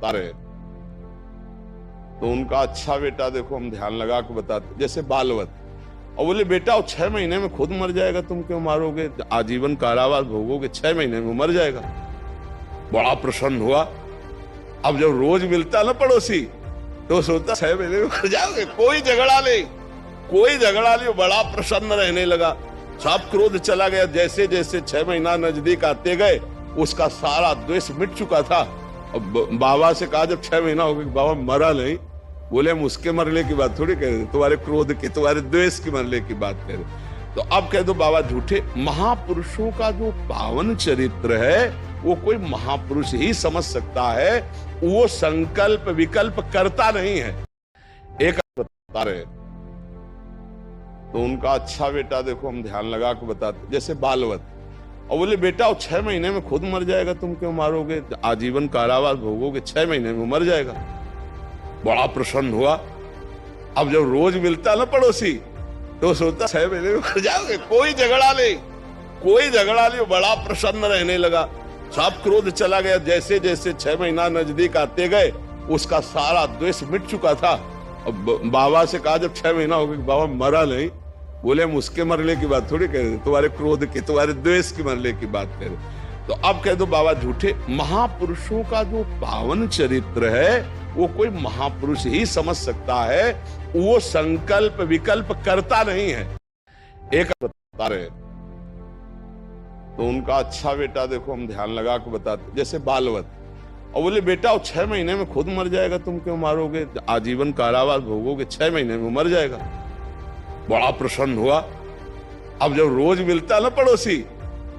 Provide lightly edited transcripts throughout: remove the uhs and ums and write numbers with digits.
तारे तो उनका अच्छा बेटा देखो हम ध्यान लगा के बताते, जैसे बालवत, और बोले बेटा वो 6 महीने में खुद मर जाएगा, तुम क्यों मारोगे, आजीवन कारावास भोगोगे, 6 महीने में मर जाएगा। बड़ा प्रसन्न हुआ। अब जब रोज मिलता ना पड़ोसी तो सोचता 6 महीने में मर जाओगे, कोई झगड़ा नहीं, बड़ा प्रसन्न रहने लगा। सब क्रोध चला गया। जैसे जैसे 6 महीना नजदीक आते गए उसका सारा द्वेष मिट चुका था। अब बाबा से कहा जब 6 महीना हो गया, बाबा मरा नहीं। बोले हम उसके मरने की बात थोड़ी कह रहे, तुम्हारे क्रोध की, तुम्हारे द्वेष की मरने की बात कह रहे। तो अब कह दो बाबा झूठे। महापुरुषों का जो पावन चरित्र है वो कोई महापुरुष ही समझ सकता है, वो संकल्प विकल्प करता नहीं है। एक बता रहे तो उनका अच्छा बेटा देखो हम ध्यान लगा के बताते, जैसे बालवत, और बोले बेटा वो 6 महीने में खुद मर जाएगा, तुम क्यों मारोगे, आजीवन कारावास भोगोगे, 6 महीने में मर जाएगा। बड़ा प्रसन्न हुआ। अब जब रोज मिलता ना पड़ोसी तो सोचता 6 महीने में मर जाओगे, कोई झगड़ा नहीं, बड़ा प्रसन्न रहने लगा। सब क्रोध चला गया। जैसे जैसे 6 महीना नजदीक आते गए उसका सारा द्वेष मिट चुका था। अब बाबा से कहा जब 6 महीना हो गया, बाबा मरा नहीं। बोले हम उसके मरने की बात थोड़ी कह रहे, तुम्हारे क्रोध की, तुम्हारे द्वेष की मरने की बात कह रहे। तो अब कह दो बाबा झूठे। महापुरुषों का जो पावन चरित्र है वो कोई महापुरुष ही समझ सकता है, वो संकल्प विकल्प करता नहीं है। एक बता रहे तो उनका अच्छा बेटा देखो हम ध्यान लगा के बताते, जैसे बालवत, और बोले बेटा वो 6 महीने में खुद मर जाएगा, तुम क्यों मारोगे, आजीवन कारावास भोगोगे, 6 महीने में मर जाएगा। बड़ा प्रसन्न हुआ। अब जब रोज मिलता ना पड़ोसी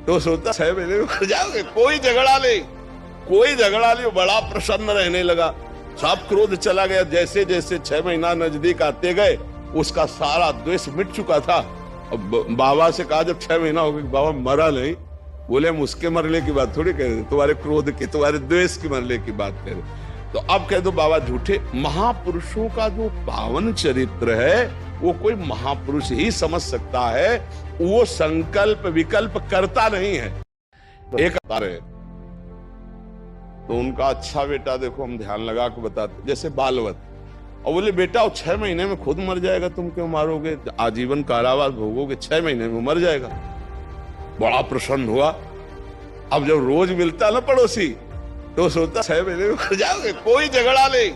तो सोचता 6 महीने में मर जाओगे, कोई झगड़ा नहीं, बड़ा प्रसन्न रहने लगा। सब क्रोध चला गया। जैसे जैसे 6 महीना नजदीक आते गए उसका सारा द्वेष मिट चुका था। अब बाबा से कहा जब 6 महीना हो गया, बाबा मरा नहीं। बोले हम उसके मरने की बात थोड़ी कह रहे, तुम्हारे क्रोध की, तुम्हारे द्वेष की मरने की बात कह रहे। तो अब कह दो बाबा झूठे। महापुरुषों का जो पावन चरित्र है वो कोई महापुरुष ही समझ सकता है, वो संकल्प विकल्प करता नहीं है। एक बता रहे तो उनका अच्छा बेटा देखो हम ध्यान लगा के बताते, जैसे बालवत, और बोले बेटा वो 6 महीने में खुद मर जाएगा, तुम क्यों मारोगे, आजीवन कारावास भोगोगे, 6 महीने में मर जाएगा। बड़ा प्रसन्न हुआ। अब जब रोज मिलता ना पड़ोसी तो सोचता 6 महीने में मर जाओगे, कोई झगड़ा नहीं,